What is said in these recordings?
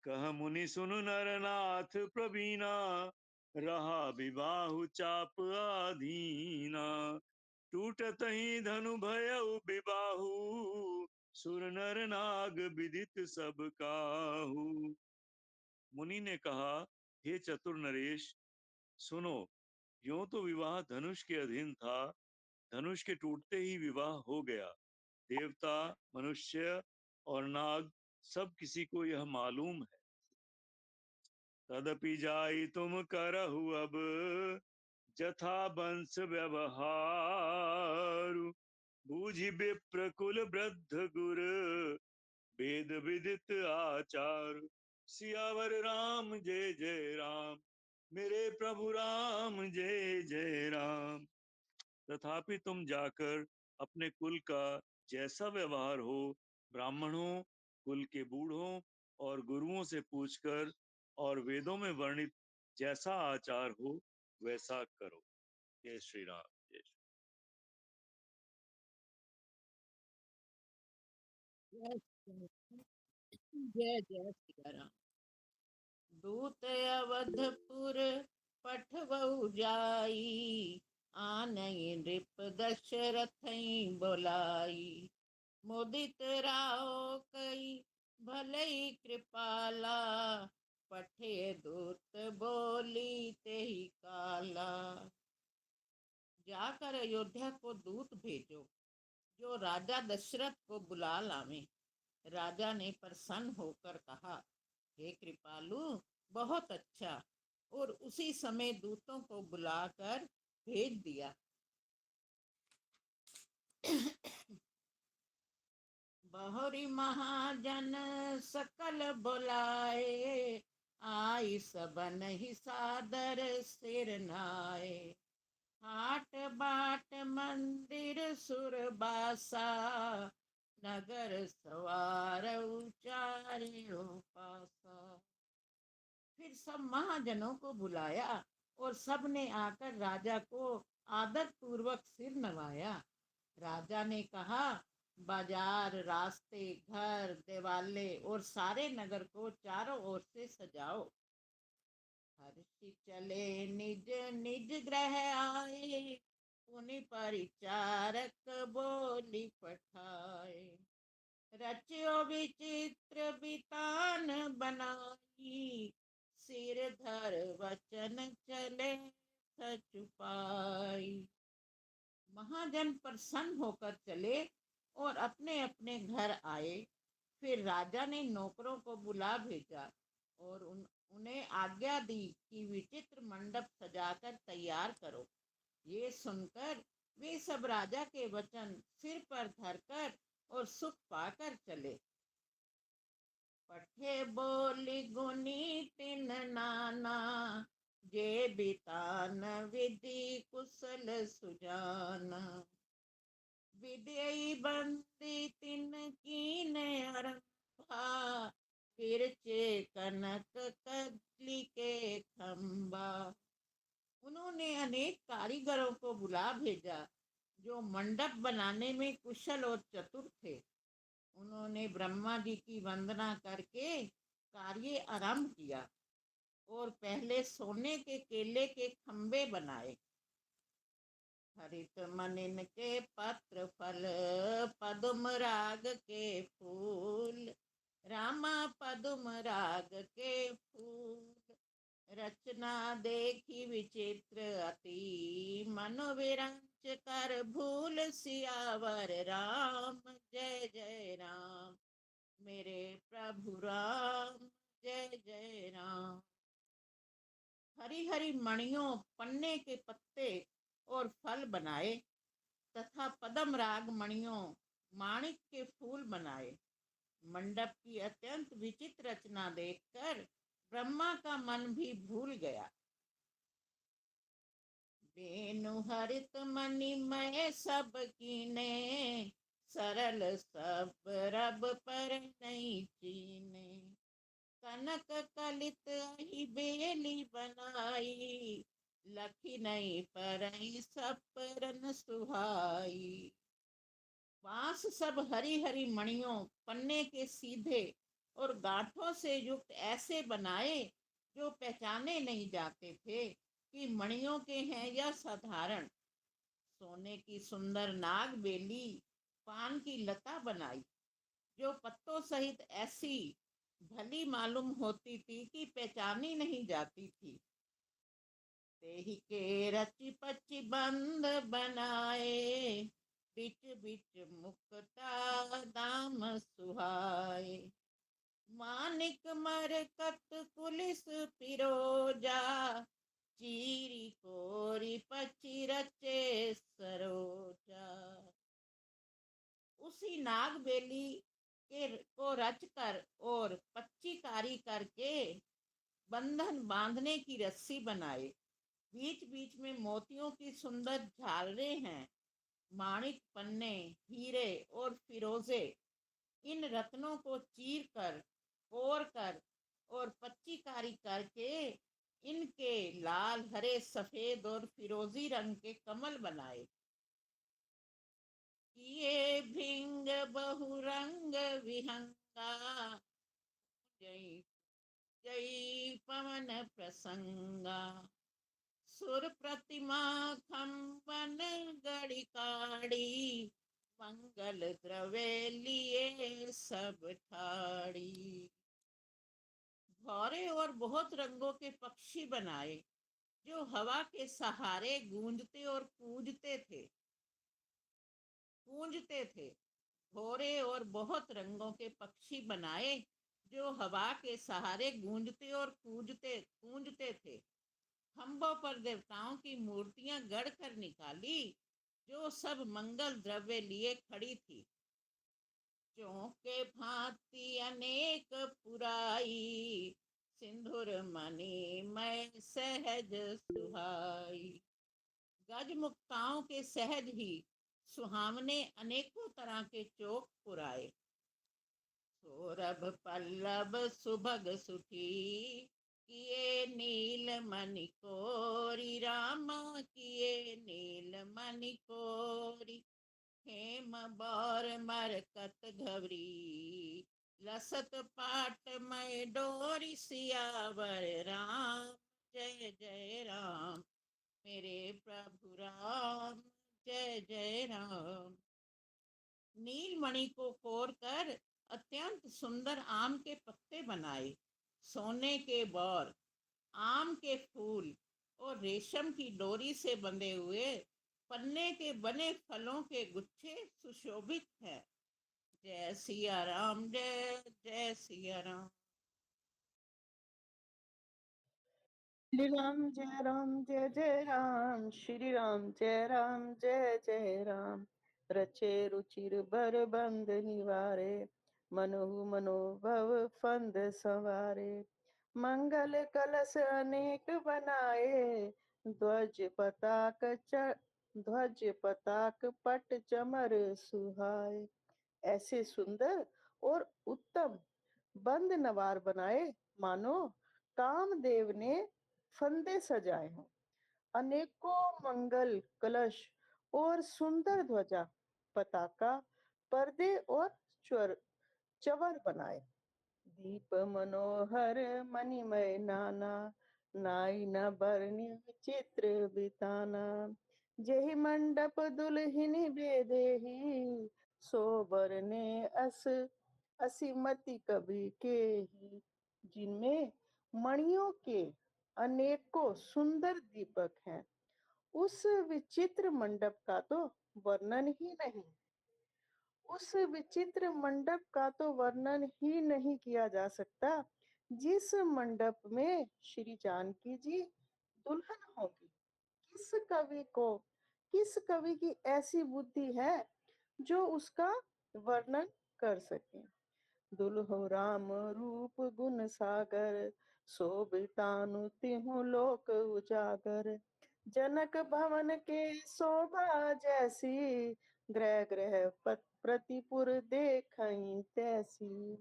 कह मुनि सुन नरनाथ प्रवीणा, रहा विबाहु चाप आधीना। टूटत ही धनु भयउ विबाहु, सुर नर नाग विदित सब काहू। मुनि ने कहा, हे चतुर नरेश, सुनो, यूं तो विवाह धनुष के अधीन था, धनुष के टूटते ही विवाह हो गया। देवता, मनुष्य और नाग सब किसी को यह मालूम है। तदपि जाई तुम करहु अब, जथा वंश व्यवहारु। बूझि विप्र कुल वृद्ध गुर, वेद विदित आचार। सियावर राम जय जय राम, मेरे प्रभु राम जय जय राम। तथापि तुम जाकर अपने कुल का जैसा व्यवहार हो, ब्राह्मणों, कुल के बूढ़ों और गुरुओं से पूछकर, और वेदों में वर्णित जैसा आचार हो वैसा करो। जय श्री राम। जय श्री जय जय जय सिया राम। दूत अवधपुर पठवऊ जाई, आनई नृप दशरथ बोलाई। मुदित राव कई भलई कृपाला, पठे दूत बोली तेहि काला। जाकर अयोध्या को दूत भेजो, जो राजा दशरथ को बुला लावे। राजा ने प्रसन्न होकर कहा, हे कृपालु, बहुत अच्छा। और उसी समय दूतों को बुलाकर भेज दिया। बहुरी महाजन सकल बुलाए, आई सबन ही सादर सिर नाए। हाट बाट मंदिर सुरबासा, नगर सवार उचारे पासा। फिर सब महाजनों को बुलाया और सब ने आकर राजा को आदर पूर्वक सिर नवाया। राजा ने कहा, बाजार, रास्ते, घर, देवाले और सारे नगर को चारों ओर से सजाओ। हर्षि चले निज निज ग्रह आए, पुनि परिचारक बोली पठाए। रच्यो विचित्र बितान बनाई, सिर धर वचन चले सचुपाई। महाजन प्रसन्न होकर चले और अपने अपने घर आए। फिर राजा ने नौकरों को बुला भेजा और उन्हें आज्ञा दी कि विचित्र मंडप सजाकर तैयार करो। ये सुनकर वे सब राजा के वचन सिर पर धरकर और सुख पाकर चले। पठे बोली गुनी तिन नाना, जे बितान विधि कुशल सुजाना। विदेई बंदी तिन कीन अरंभा, फिरचे कनक कदली के खंबा। उन्होंने अनेक कारीगरों को बुला भेजा, जो मंडप बनाने में कुशल और चतुर थे। उन्होंने ब्रह्मा जी की वंदना करके कार्य आरंभ किया और पहले सोने के केले के खंबे बनाए। हरित मनिन के पत्र फल, पदुम राग के फूल। रामा पदुम राग के फूल, रचना देखी विचित्र अति। मनोविरंच कर भूल, सियावर राम जय जय राम, मेरे प्रभु राम जय जय राम। हरी हरी मणियों, पन्ने के पत्ते और फल बनाए तथा पदम राग मणियों, माणिक के फूल बनाए। मंडप की अत्यंत विचित्र रचना देखकर ब्रह्मा का मन भी भूल गया। बेनु हरित मणिमय सब कीने, सरल सब रब पर नहीं चीने। कनक कलित ही बेली बनाई, लखी नहीं पर सपरन सुहाई। बांस सब हरी हरी मणियों, पन्ने के सीधे और गांठों से युक्त ऐसे बनाए जो पहचाने नहीं जाते थे कि मणियों के हैं या साधारण। सोने की सुंदर नाग बेली पान की लता बनाई जो पत्तों सहित ऐसी भली मालूम होती थी कि पहचानी नहीं जाती थी। तेही के रची पची बंद बनाए, बिच बिच मुक्ता दाम सुहाए। मानिक मरकत कुलिस पिरोजा, चीरी कोरी पची रचे सरोजा। उसी नाग बेली के को रच कर और पच्ची कारी करके बंधन बांधने की रस्सी बनाए। बीच बीच में मोतियों की सुंदर झालरें हैं। माणिक पन्ने, हीरे और फिरोजे इन रत्नों को चीर कर, कोर कर और पच्ची कारी करके इनके लाल, हरे, सफेद और फिरोजी रंग के कमल बनाए। किए भिंग बहुरंग विहंगा, जय जय पवन प्रसंगा। सुर प्रतिमा खम्बन गड़िकाड़ी, मंगल द्रव्य लिए सब ठाड़ी। भौरे और बहुत रंगों के पक्षी बनाए जो हवा के सहारे गूंजते थे। भौरे और बहुत रंगों के पक्षी बनाए जो हवा के सहारे गूंजते और कूंजते थे। खंभों पर देवताओं की मूर्तियां गढ़ कर निकाली जो सब मंगल द्रव्य लिए खड़ी थी। चौके भांति अनेक पुराई, सिंधुर मणि मैं सहज सुहाई। गज मुक्ताओं के सहज ही सुहावने अनेकों तरह के चौक पुराए। सौरभ पल्लव सुभग सुठी, किए नील मणि कोरी रामा, किए नील मणि कोरी। हेम बौर मरकत घबरी, लसत पाट मैं डोरी सियावर राम। जय जय राम मेरे प्रभु राम, जय जय राम। नीलमणि को कोर कर अत्यंत सुंदर आम के पत्ते बनाए। सोने के बौर, आम के फूल और रेशम की डोरी से बंधे हुए पन्ने के बने फलों के गुच्छे सुशोभित है। जय सिया राम, जय जय सिया राम। श्री राम जय राम जय जय राम, श्री राम जय राम जय जय राम। रचे रुचिर भर बंद निवारे, मनहु मनोभव फंद संवारे। मंगल कलश अनेक बनाए, ध्वज पताक पट चमर सुहाए। ऐसे सुंदर और उत्तम बंद नवार बनाए मानो कामदेव ने फंदे सजाए हों। अनेकों मंगल कलश और सुंदर ध्वजा, पताका, पर्दे और चवर बनाए। दीप मनोहर मणिमय नाना, नाई न बरनी चित्र बिताना। जेहि मंडप दुल्हिनी बेदेही, सो बरने असीमति कवि के ही। जिनमें मणियों के अनेकों सुंदर दीपक हैं, उस विचित्र मंडप का तो वर्णन ही नहीं। उस विचित्र मंडप का तो वर्णन ही नहीं किया जा सकता जिस मंडप में श्री जानकी जी दुल्हन होगी। किस कवि को, किस कवि की ऐसी बुद्धि है जो उसका वर्णन कर सके। दुल्हो राम रूप गुण सागर, शोभितानु तिहु लोक उजागर। जनक भवन के शोभा जैसी, ग्रह ग्रह प्रतिपुर देखई तैसी।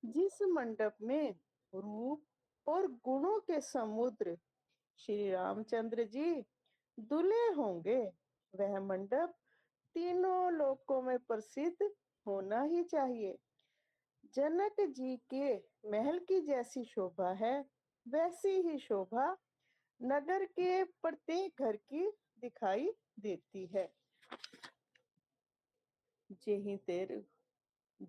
जिस मंडप में रूप और गुणों के समुद्र श्री रामचंद्र जी दुल्हे होंगे, वह मंडप तीनों लोकों में प्रसिद्ध होना ही चाहिए। जनक जी के महल की जैसी शोभा है, वैसी ही शोभा नगर के प्रत्येक घर की दिखाई देती है। जेहि तेर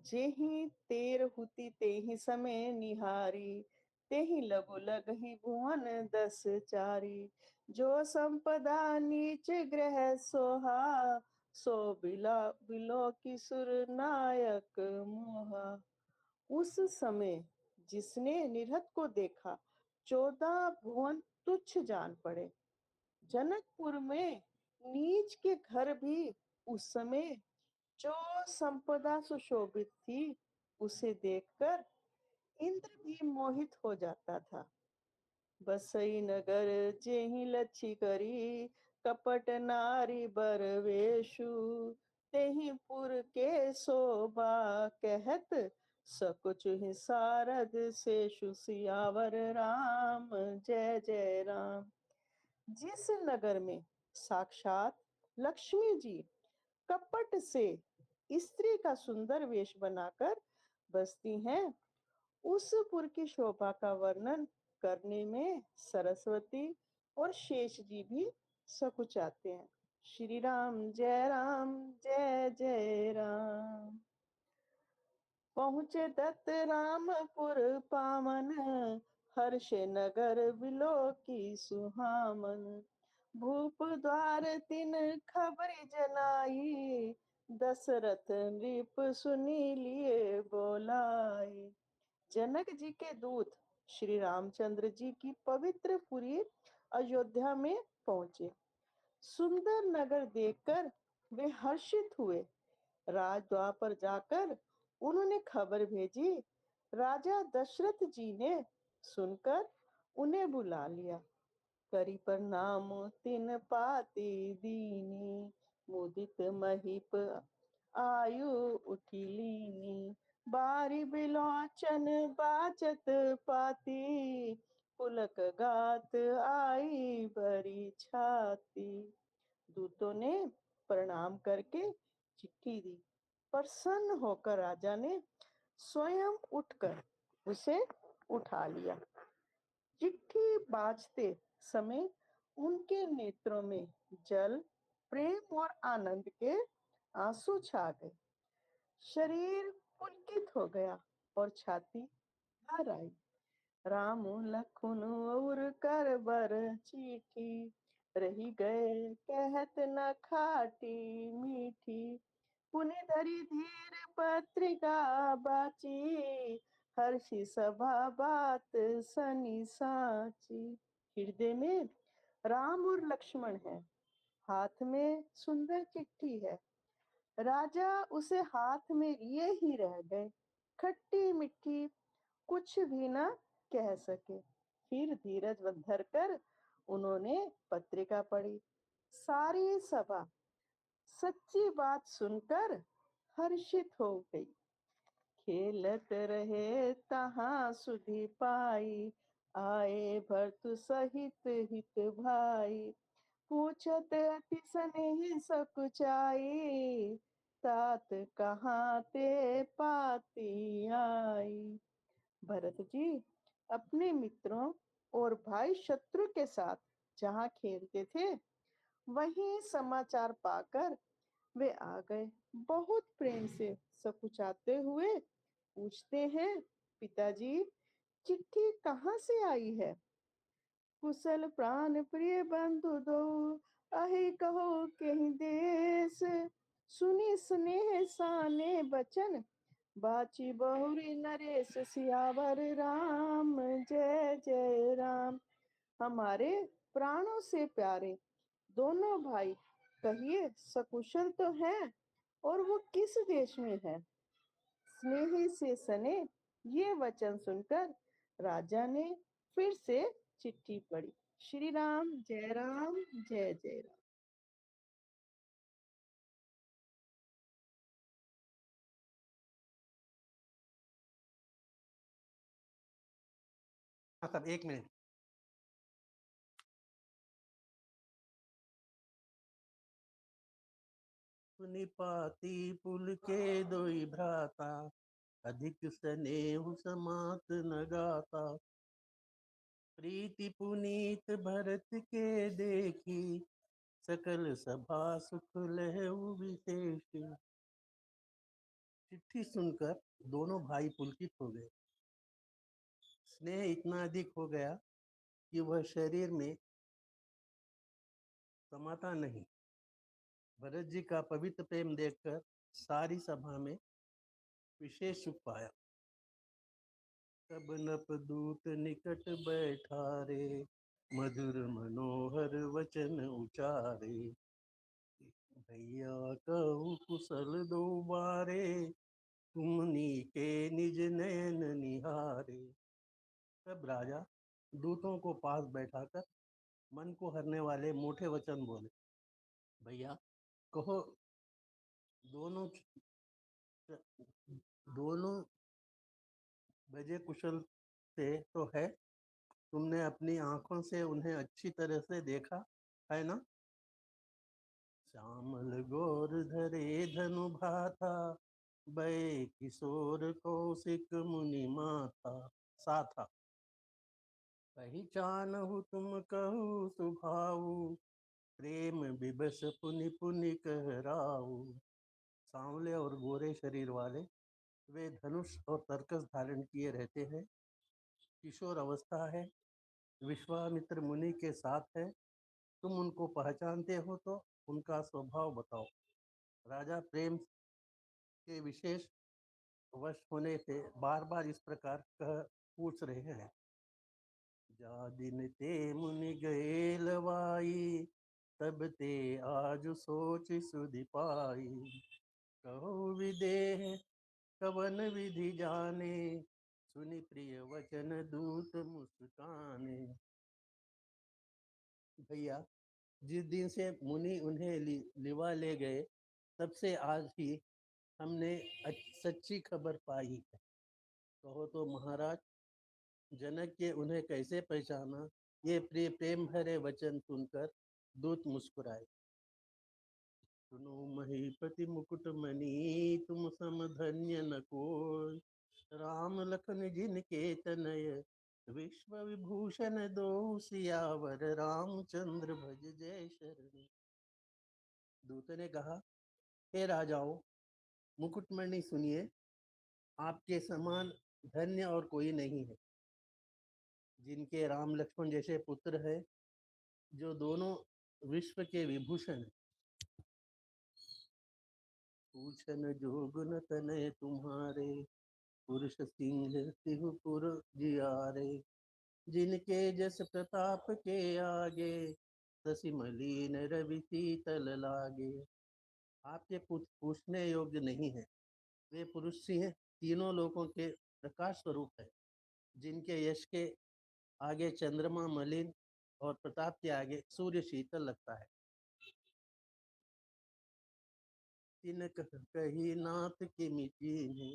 जेहि तेर हुति तेहि समय निहारी, तेहि लगु लगहि भुवन दस चारी। जो संपदा नीच ग्रह सोहा, सो बिलो की सुर नायक मोहा। उस समय जिसने निरहत को देखा, 14 भुवन तुच्छ जान पड़े। जनकपुर में नीच के घर भी उस समय जो संपदा सुशोभित थी, उसे देखकर इंद्र भी मोहित हो जाता था। बसई नगर जेहि लच्छी करी, कपट नारी बरवेशु। तेहि पुर के शोभा कहत, सकुच ही सारद शेषु। सियावर राम जय जय राम। जिस नगर में साक्षात लक्ष्मी जी कपट से स्त्री का सुंदर वेश बनाकर बसती हैं, उस पुर की शोभा का वर्णन करने में सरस्वती और शेष जी भी सकुचाते हैं। श्री राम जय जय राम। पहुँचे दत्त रामपुर पावन, हर्ष नगर बिलो की सुहामन। भूप द्वार तिन खबर जनाई, दशरथ नृप सुनी लिए बोलाई। जनक जी के दूत श्री रामचंद्र जी की पवित्र पुरी अयोध्या में पहुंचे। सुंदर नगर देखकर वे हर्षित हुए। राजद्वार पर जाकर उन्होंने खबर भेजी। राजा दशरथ जी ने सुनकर उन्हें बुला लिया। करी प्रणाम तिन पाती दीनी, मुदित महीप आयु उठी लीनी। बारी बिलोचन बाचत पाती, पुलक गात आई भरी छाती। दूतों ने प्रणाम करके चिट्ठी दी। प्रसन्न होकर राजा ने स्वयं उठकर उसे उठा लिया। चिट्ठी बाजते समय उनके नेत्रों में जल, प्रेम और आनंद के आंसू छा गए। शरीर पुलकित हो गया और छाती भर आई। राम लखन और कर बर चिट्ठी, रही गए कहत न खाटी मीठी। पुनि धरि धीर पत्रिका बाची, हर्षि सभा बात सनी साची। हृदय में राम और लक्ष्मण है, हाथ में सुंदर चिट्ठी है। राजा उसे हाथ में लिए ही रह गए। खट्टी मिट्टी कुछ भी न कह सके। फिर धीरज धर कर उन्होंने पत्रिका पढ़ी। सारी सभा सच्ची बात सुनकर हर्षित हो गई। खेलत रहे तहां सुधि पाई, आए भर्तु सहित हित भाई। पूछत अति स्नेह सकुचाई, तात कहाँ ते पाती आई। भरत जी अपने मित्रों और भाई शत्रु के साथ जहाँ खेलते थे, वहीं समाचार पाकर वे आ गए। बहुत प्रेम से सकुचाते हुए पूछते हैं, पिताजी चिट्ठी कहाँ से आई है? कुशल प्राण प्रिय बंधु दो, अहि कहो कहीं देश। सुनी स्नेह साने बचन, बाची बहुरी नरेश। सियावर राम जय जय राम। हमारे प्राणों से प्यारे दोनों भाई, कहिए सकुशल तो हैं, और वो किस देश में है? स्नेही से सने ये वचन सुनकर राजा ने फिर से चिट्ठी पढ़ी। श्री राम जय जय राम। हाँ साहब, 1 मिनट। निपाती पुल के दोई भ्राता, अधिक स्नेह समात न गाता। प्रीति पुनीत भरत के देखी, सकल सभा सुख लहु विशेषी। चिट्ठी सुनकर दोनों भाई पुलकित हो गए। स्नेह इतना अधिक हो गया कि वह शरीर में समाता नहीं। भरत जी का पवित्र प्रेम देखकर सारी सभा में विशेष सुख पाया। तब नप दूत निकट बैठारे, मधुर मनोहर वचन उचारे। भैया कहूँ कुशल दो बारे, तुमनी के निज नयन निहारे। तब राजा दूतों को पास बैठाकर मन को हरने वाले मोटे वचन बोले। भैया कहो, दोनों दोनों बजे कुशल से तो है, तुमने अपनी आंखों से उन्हें अच्छी तरह से देखा है ना? श्यामल गौर धरे धनु भाथा, बै किशोर कौशिक मुनि माथा साथा। पहचानहु तुम कहू सुभाऊ, प्रेम विबस पुनि पुनि कहराऊ। सांवले और गोरे शरीर वाले वे धनुष और तरकस धारण किए रहते हैं। किशोर अवस्था है, विश्वामित्र मुनि के साथ है। तुम उनको पहचानते हो तो उनका स्वभाव बताओ। राजा प्रेम के विशेष वश होने से बार बार इस प्रकार कह पूछ रहे हैं। जा दिन ते मुनि गए लवाई, तब ते आज सोच सुधि पाई। कहो विदेह कवन विधि जाने, सुनि प्रिय वचन दूत मुस्काने। भैया जिस दिन से मुनि उन्हें लिवा ले गए, तब से आज ही हमने सच्ची खबर पाई है। कहो तो महाराज, जनक के उन्हें कैसे पहचाना? ये प्रिय प्रेम भरे वचन सुनकर दूत मुस्कुराए। सुनो महीपति मुकुट मणि, तुम सम धन्य न कोय। राम लखन जिनके तनय, विश्व विभूषण दो सियावर। रामचंद्र भज जय शरण। दूत ने कहा, हे राजाओं, मुकुटमणि सुनिए, आपके समान धन्य और कोई नहीं है। जिनके राम लक्ष्मण जैसे पुत्र है, जो दोनों विश्व के विभूषण है। पूछन जोगुन तनय तुम्हारे, पुरुष सिंह तिहुपुर जियारे। जिनके जस प्रताप के आगे, शशि मलीन रवि शीतल लागे। आपके पूछने योग्य नहीं है। वे पुरुष सिंह तीनों लोकों के प्रकाश स्वरूप है। जिनके यश के आगे चंद्रमा मलिन और प्रताप के आगे सूर्य शीतल लगता है। तिन कही नाथ के मिटीने,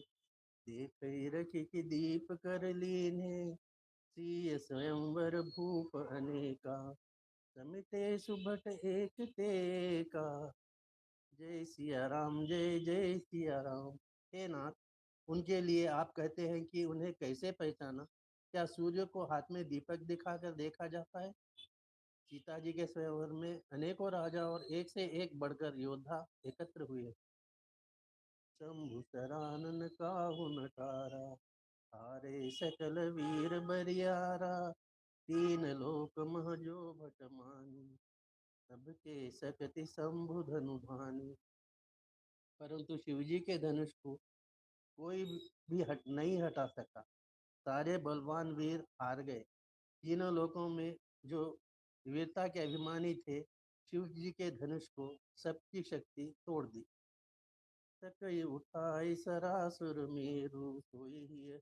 देख रखी की दीप कर लीने। सिय स्वयंवर भूप अनेका, समिते सुभट एक तेका। जय सिया राम, जय जय सिया राम। हे नाथ, उनके लिए आप कहते हैं कि उन्हें कैसे पहचाना? क्या सूर्य को हाथ में दीपक दिखाकर देखा जाता है? सीता जी के स्वयंवर में अनेकों राजा और एक से एक बढ़कर योद्धा एकत्र हुए। शंभु सरानन काहु नटारा, हारे सकल वीर बरियारा। तीन लोक मह जो भट मानी, सबके सकति शंभु धनु भानी। परंतु शिवजी के धनुष को कोई भी नहीं हटा सका। सारे बलवान वीर हार गए। तीनों लोकों में जो वीरता के अभिमानी थे, शिव जी के धनुष को सबकी शक्ति तोड़ दी। सकई उठाई सरासुर मेरु, सोई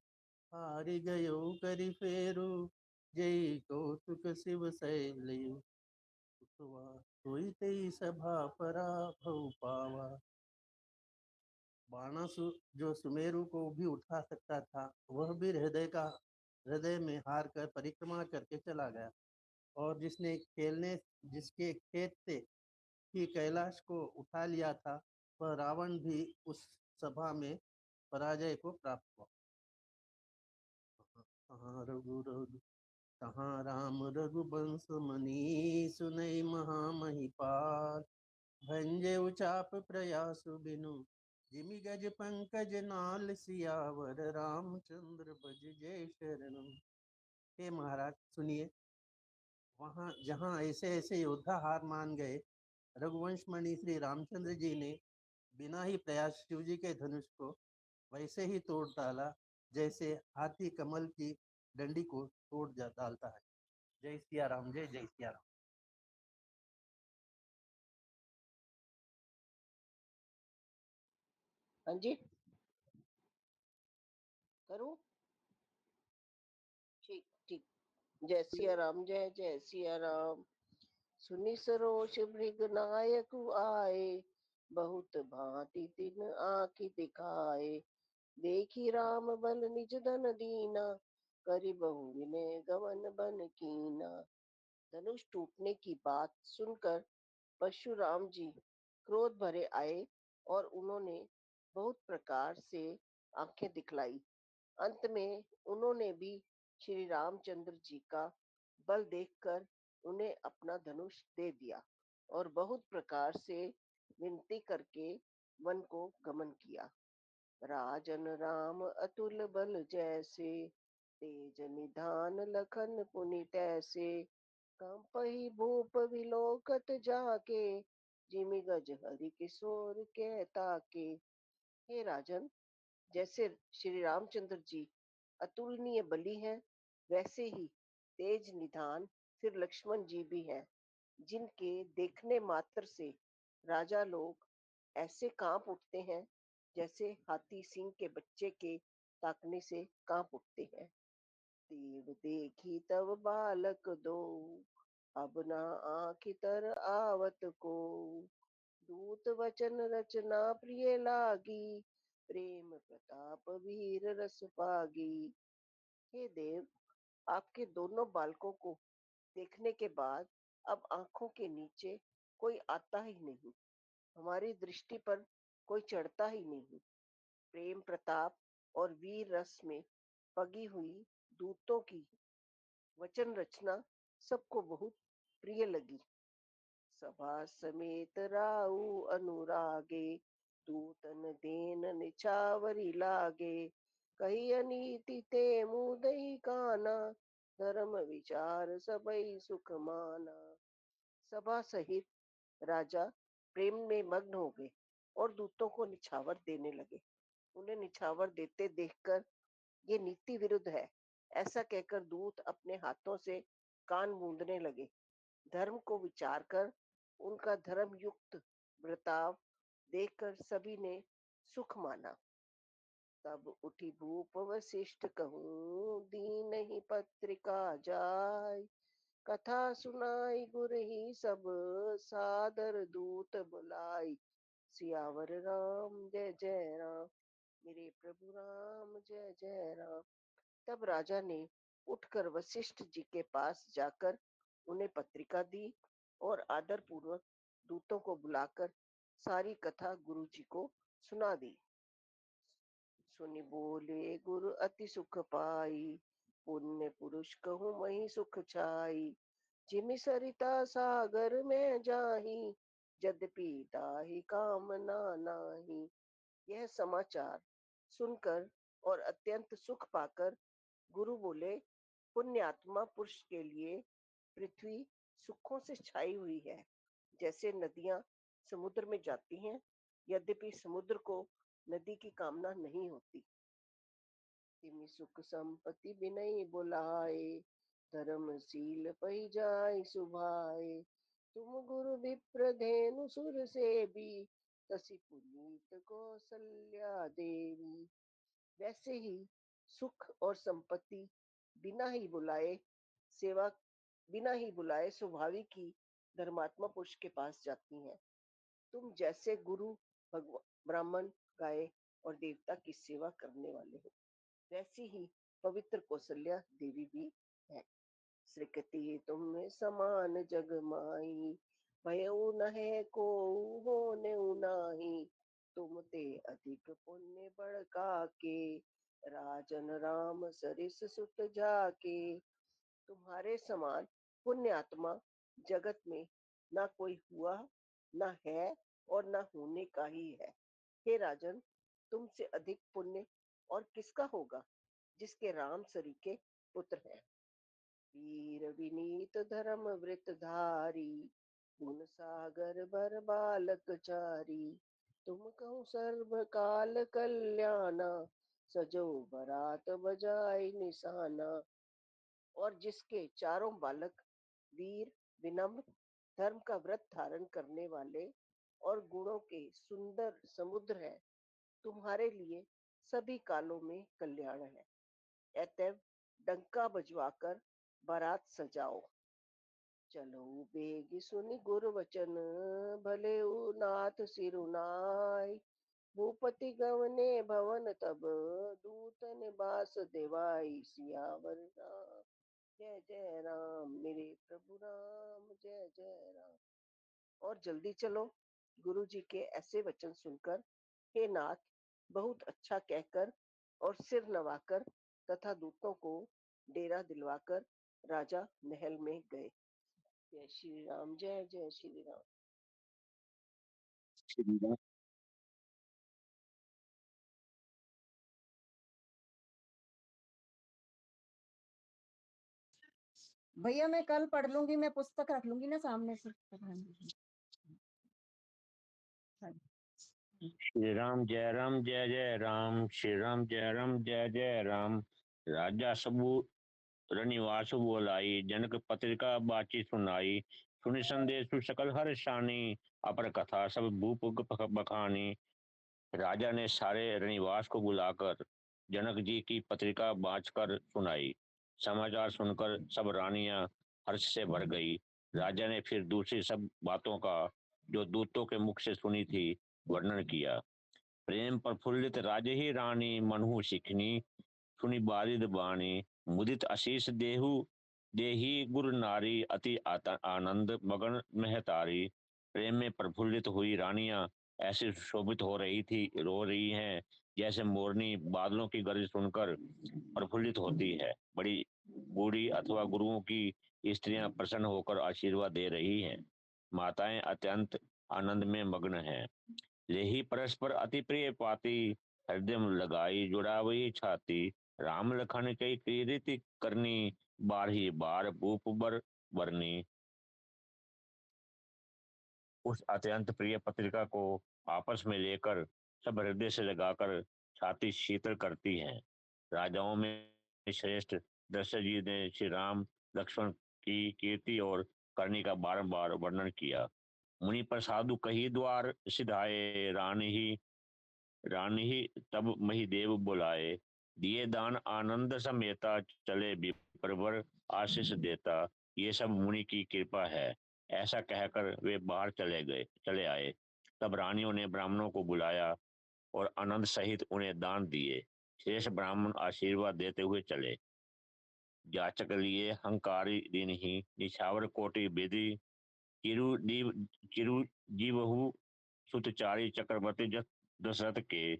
हारि गयो करि फेरु। जय कौतुक शिव शैलयु, सोई तेई सभा परा भव पावा। बाणासुर जो सुमेरु को भी उठा सकता था, वह भी हृदय में हार कर परिक्रमा करके चला गया। और जिसके खेत से ही कैलाश को उठा लिया था, वह रावण भी उस सभा में पराजय को प्राप्त हुआ। तहाँ राम रघुवंश मनी सुनई महामहिपाल भंजे उचाप प्रयास बिनु जिमि गज पंकज नाल सियावर रामचंद्र बज जय शरणम। हे महाराज सुनिए, वहां जहां ऐसे ऐसे योद्धा हार मान गए, रघुवंश मणि श्री रामचंद्र जी ने बिना ही प्रयास शिव जी के धनुष को वैसे ही तोड़ डाला जैसे हाथी कमल की डंडी को तोड़ डालता है। जय सिया राम, जय जय सिया राम। हाँ जी, करूं? ठीक ठीक। जय सिया राम, जय जय सिया राम। सुनि सरोष मृग नायक आए, बहुत भांति तिन आँखि दिखाए। देखी राम बल निज धन दीना, करि बहु विनय गमन बन कीना। धनुष टूटने की बात सुनकर परशुराम जी क्रोध भरे आए और उन्होंने बहुत प्रकार से आंखें दिखलाई। अंत में उन्होंने भी श्री रामचंद्र जी का बल देखकर उन्हें अपना धनुष दे दिया और बहुत प्रकार से विनती करके वन को गमन किया। राजन राम अतुल बल जैसे, तेज निधान लखन पुनि तैसे। कंपहि भूप विलोकत जाके, जिमि गज हरि किशोर के ताके। हे राजन, जैसे श्री रामचंद्र जी अतुलनीय बली हैं, वैसे ही तेज निधान फिर लक्ष्मण जी भी हैं, जिनके देखने मात्र से राजा लोग ऐसे कांप उठते हैं जैसे हाथी सिंह के बच्चे के ताकने से कांप उठते हैं। देव देखी तब बालक दो, अब न आँखि तर आवत को। दूत वचन रचना प्रिय लागी, प्रेम प्रताप वीर रस पागी। हे देव, आपके दोनों बालकों को देखने के बाद अब आंखों के नीचे कोई आता ही नहीं, हमारी दृष्टि पर कोई चढ़ता ही नहीं। प्रेम प्रताप और वीर रस में पगी हुई दूतों की वचन रचना सबको बहुत प्रिय लगी। सभा समेत राउ अनुरागे, दूतन देन निछावरी लागे। कही अनीति ते मुदई काना, धर्म विचार सबई सुख माना। सभा सहित राजा प्रेम में मग्न हो गए और दूतों को निछावर देने लगे। उन्हें निछावर देते देखकर ये नीति विरुद्ध है ऐसा कहकर दूत अपने हाथों से कान मूंदने लगे। धर्म को विचार कर उनका धर्म युक्त बर्ताव देखकर सभी ने सुख माना। तब उठी भूप वशिष्ठ कहूँ, दीन ही पत्रिका जाय। कथा सुनाई गुर ही सब, सादर दूत बुलाई। सियावर राम जय जय राम, मेरे प्रभु राम जय जय राम। तब राजा ने उठकर वशिष्ठ जी के पास जाकर उन्हें पत्रिका दी और आदर पूर्वक दूतों को बुलाकर सारी कथा गुरु जी को सुना दी। सुनि बोले गुरु अति सुख पाई, पुण्य पुरुष कहूँ मही सुख छाई। जिमि सरिता सागर में जाही, यद्यपि ताहि कामना नाही। यह समाचार सुनकर और अत्यंत सुख पाकर गुरु बोले, पुण्यात्मा पुरुष के लिए पृथ्वी सुखों से छाई हुई है, जैसे नदियां समुद्र में जाती हैं, यद्यपि समुद्र को नदी की कामना नहीं होती। तिमि सुख संपत्ति बिनई बुलाए, धर्मशील पै जाय सुभाए। तुम गुरु विप्र धेनु सुर से भी, तसी पुनीत कौसल्या देवी। वैसे ही सुख और संपत्ति बिना ही बुलाए सेवा बिना ही बुलाए स्वाभाविक ही धर्मात्मा पुरुष के पास जाती हैं। तुम जैसे गुरु ब्राह्मण गाय और देवता की सेवा करने वाले हो, वैसी ही पवित्र कौशल्या देवी भी है। श्रीकति तुम समान जग माई, भयउ न है को होने नाही। तुम ते अधिक पुण्य बड़का के, राजन राम सरिस सुत जाके। तुम्हारे समान पुण्य आत्मा जगत में ना कोई हुआ, ना है और ना होने का ही है। हे राजन, तुमसे अधिक पुण्य और किसका होगा, जिसके राम सरीखे पुत्र हैं। वीर विनीत धर्म व्रत धारी, गुण सागर भर बालक चारी। तुम कहो सर्व काल कल्याणा, सजो बरात बजाय निशाना। और जिसके चारों बालक वीर, विनम्र, धर्म का व्रत धारण करने वाले और गुणों के सुंदर समुद्र है, तुम्हारे लिए सभी कालों में कल्याण है। अतएव डंका बजवाकर बारात सजाओ। चलो बेग सुनि गुर वचन, भले नाथ सिरुनाय। भूपति गवने भवन तब, दूतन बास देवाई। सियावर राम जय जय राम, मेरे प्रभु राम जय जय राम। और जल्दी चलो, गुरु जी के ऐसे वचन सुनकर हे नाथ बहुत अच्छा कहकर और सिर नवाकर तथा दूतों को डेरा दिलवाकर राजा महल में गए। जय श्री राम, जय जय श्री राम। श्री राम। भैया मैं कल पढ़ लूंगी, मैं पुस्तक रख लूंगी ना सामने से। श्री राम जय जय राम, श्री राम जय जय राम। राजा सबू रनिवास बोलाई, जनक पत्रिका बाची सुनाई। सुनि संदेशु सकल हर शानी, अपर कथा सब भूप बखानी। राजा ने सारे रनिवास को बुलाकर जनक जी की पत्रिका बांचकर सुनाई। समाचार सुनकर सब रानियां हर्ष से भर गई। राजा ने फिर दूसरी सब बातों का जो दूतों के मुख से सुनी थी वर्णन किया। प्रेम प्रफुल्लित राजे ही रानी, मनहु सिखनी सुनि बारिद बाणी। मुदित आशीष देहु देही गुरु नारी, अति आनंद मगन महतारी। प्रेम में प्रफुल्लित हुई रानियां ऐसे शोभित हो रही थी, रो रही हैं जैसे मोरनी बादलों की गर्ज सुनकर प्रफुल्लित होती है। बड़ी बूढ़ी अथवा गुरुओं की स्त्रियां प्रसन्न होकर आशीर्वाद दे रही हैं। माताएं अत्यंत आनंद में मग्न हैं। लेही परस्पर अति प्रिय पाती, हृदय लगाई जुड़ावई छाती। राम लखन कई कीर्ति करनी, बारही बार भूप बर बरनी। उस अत्यंत प्रिय पत्रिका को आपस में लेकर सब हृदय से लगाकर छाती शीतल करती हैं। राजाओं में श्रेष्ठ दशरथ जी ने श्री राम लक्ष्मण की कीर्ति और करनी का बारंबार वर्णन किया। मुनि प्रसादु कही द्वार सिधाए, रानी ही तब महिदेव बुलाए। दिए दान आनंद समेता, चले विप्रवर आशीष देता। ये सब मुनि की कृपा है, ऐसा कहकर वे बाहर चले आए। तब रानियों ने ब्राह्मणों को बुलाया और आनंद सहित उन्हें दान दिए। शेष ब्राह्मण आशीर्वाद देते हुए चले। जाचक लिए हंकारी दिन ही, निछावर कोटि विधि। चिरु दीव चिरु जीवहु सुतचारी, चक्रवर्ती दशरथ के।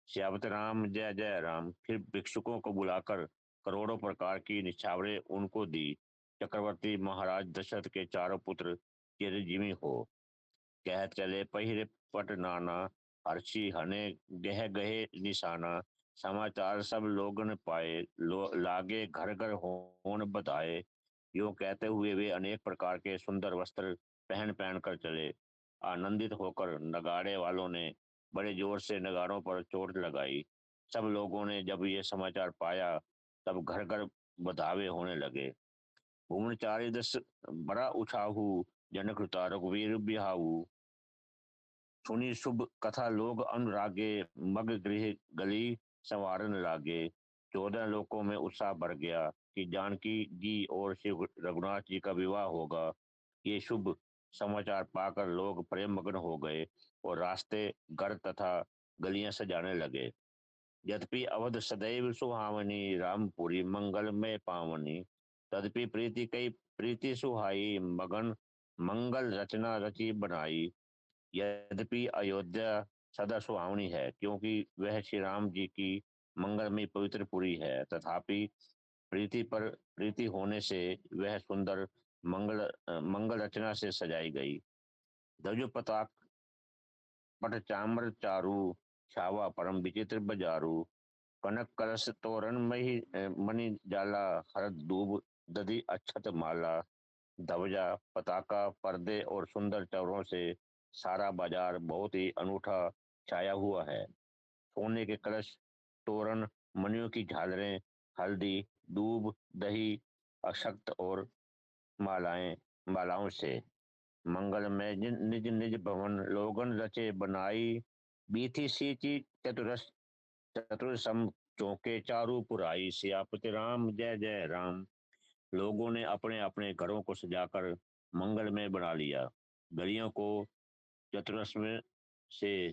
सियावत राम जय जय राम। फिर भिक्षुकों को बुलाकर करोड़ों प्रकार की निछावरें उनको दी। चक्रवर्ती महाराज दशरथ के चारों पुत्र चिरंजीवी हो। कहत चले पहिरे पट नाना, हर्षि हने गह गहे निशाना। समाचार सब लोगन पाए, लागे घर घर होन बधाए। यूं कहते हुए वे अनेक प्रकार के सुंदर वस्त्र पहन पहन कर चले। आनंदित होकर नगाड़े वालों ने बड़े जोर से नगाड़ों पर चोट लगाई। सब लोगों ने जब ये समाचार पाया तब घर घर बधावे होने लगे। भुवन चारि दस बड़ा उछाहू, जनक रघुवीर बिहाऊ। सुनी शुभ कथा लोग अनुरागे, मग गृह गली संवारन लागे। 14 लोकों में उत्साह बढ़ गया कि जानकी जी और श्री रघुनाथ जी का विवाह होगा। ये शुभ समाचार पाकर लोग प्रेम मग्न हो गए और रास्ते घर तथा गलियां सजाने लगे। यद्यपि अवध सदैव सुहावनी, रामपुरी मंगल में पावनी। तदपि प्रीति कई प्रीति सुहाई, मगन मंगल रचना रची बनाई। यद्यपि अयोध्या सदा सुहावनी है, क्योंकि वह श्री राम जी की मंगलमयी पवित्र पुरी है। तथापि प्रीति होने से वह सुंदर मंगल रचना से सजाई गई। ध्वज पताक पट चामर चारु, छावा परम विचित्र बजारू। कनक कलश तोरण मणि जाला, हरद दूब दधि अक्षत माला। ध्वजा पताका पर्दे और सुंदर चौरों से सारा बाजार बहुत ही अनूठा छाया हुआ है। सोने के कलश, तोरण, मणियों की झालरें, हल्दी, दूब, दही, अक्षत और मालाओं से मंगल में निज निज भवन लोगन रचे बनाई। बीथी सींची चतुर चौके चारू पुराई। सियापति राम जय जय राम। लोगों ने अपने अपने घरों को सजाकर मंगल में बना लिया। गलियों को चतुरस्र से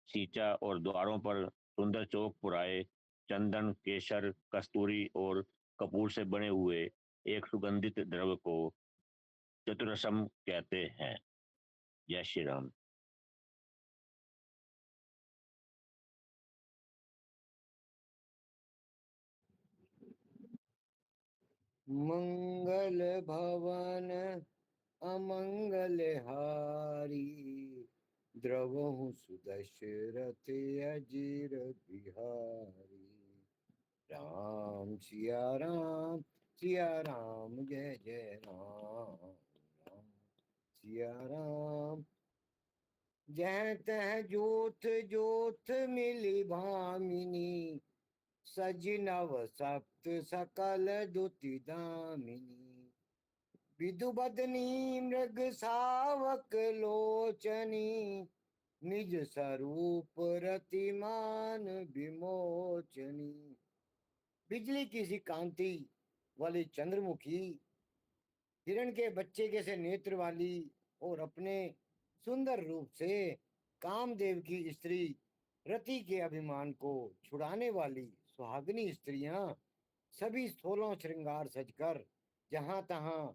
सींचा और द्वारों पर सुंदर चौक पुराए। चंदन, केसर, कस्तूरी और कपूर से बने हुए एक सुगंधित द्रव्य को चतुरसम कहते हैं। जय श्री राम। मंगल भवन अमंगल हारी, द्रवहु सुदशरथ अजीर बिहारी। राम सिया राम जय जय राम, राम सिया राम। जह तह जोत जोत मिली भामिनी, सज नव सप्त सकल दुति दामिनी। विदु बदनी मृग सावक लोचनी, निज स्वरूप रतिमान विमोचनी। बिजली की सी कांति वाली चंद्रमुखी, हिरण के बच्चे के से नेत्र वाली और अपने सुंदर रूप से कामदेव की स्त्री, रति के अभिमान को छुड़ाने वाली सुहागिनी स्त्रियां सभी 16 श्रृंगार सजकर जहां तहां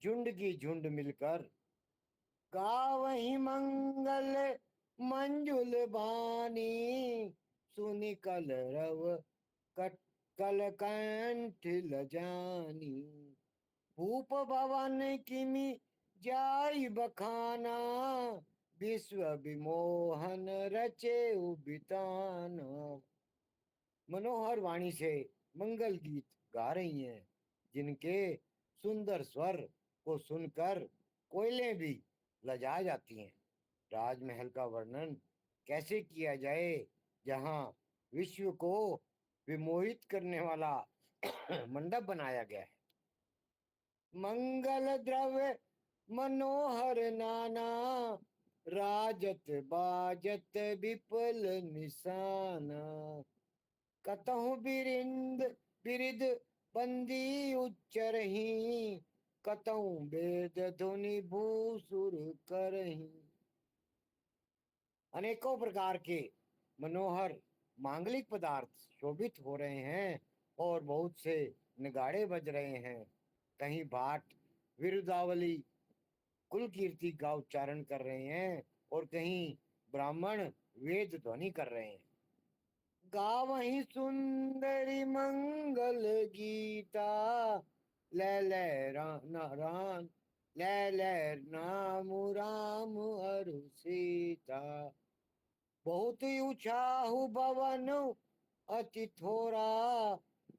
झुंड की झुंड मिलकर गावहीं मंगल मंजुल बानी। सुनि कल रव कल कंठ लजानी। भूप भवन किमि जाई बखाना, विश्व विमोहन रचे बिताना। मनोहर वाणी से मंगल गीत गा रही हैं, जिनके सुंदर स्वर को सुनकर कोयलें भी लजा जाती हैं। राजमहल का वर्णन कैसे किया जाए, जहां विश्व को विमोहित करने वाला मंडप बनाया गया है। मंगल द्रव्य मनोहर नाना, राजत बाजत विपुल निशाना। कतहु बिरिद बंदी उच्चरही, कतहु वेद ध्वनि भूसुर करही। अनेकों प्रकार के मनोहर मांगलिक पदार्थ शोभित हो रहे हैं और बहुत से नगाड़े बज रहे हैं। कहीं भाट विरुदावली कुल कीर्ति का उच्चारण कर रहे हैं और कहीं ब्राह्मण वेद ध्वनि कर रहे हैं। गावहीं सुंदरी मंगल गीता, ले नाम राम अरु सीता। बहुत उछाहु भवन अति थोरा,